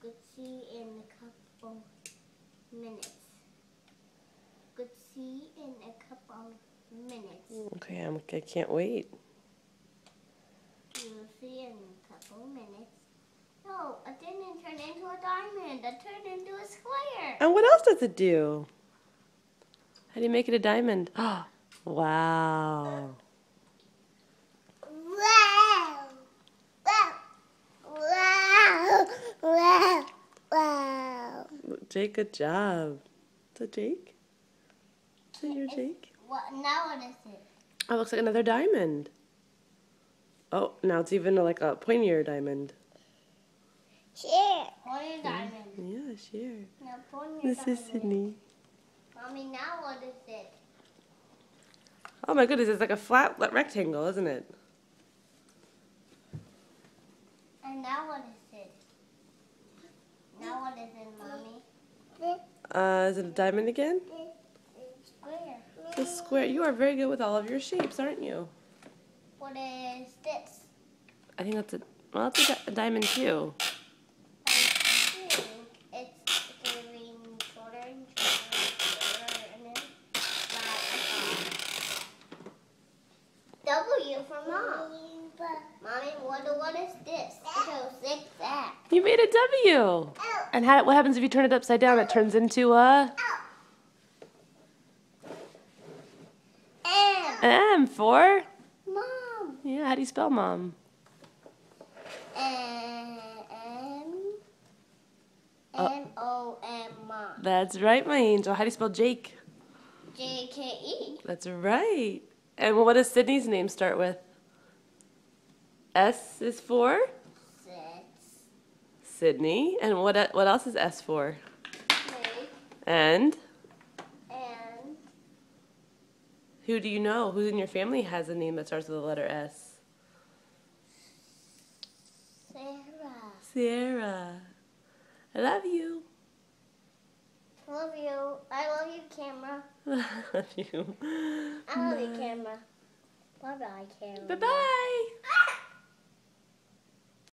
Good see in a couple minutes. Good see in a couple minutes. Okay, I can't wait. You'll see in a couple minutes. No, it didn't turn into a diamond. It turned into a square. And what else does it do? How do you make it a diamond? Oh, wow. Wow! Wow! Wow! Wow! Wow! Jake, good job. Is that Jake? Is that your Jake? Now what is it? Oh, it looks like another diamond. Oh, now it's even like a pointier diamond. Here. Pointier diamond. Yeah, sure. Now pointier This diamond. is Sydney. Mommy, now what is it? Oh my goodness, it's like a flat rectangle, isn't it? And now what is it? Now what is it, Mommy? Is it a diamond again? Square. It's a square. You are very good with all of your shapes, aren't you? What is this? I think that's it's a diamond too. It's getting shorter and shorter and then W for Mom. Mommy, what is this? It's a zigzag. You made a W. And what happens if you turn it upside down? It turns into a M. M for? Mom. Yeah, how do you spell mom? M-O-M, Mom. That's right, my angel. How do you spell Jake? J-K-E. That's right. And what does Sydney's name start with? S is for? Six. Sydney. And what else is S for? Me. And? And Who do you know? Who in your family has a name that starts with the letter S? Sarah. Sarah. I love you. Love you. I love you, camera. I love you. I love you, camera. Bye-bye, camera. Bye-bye.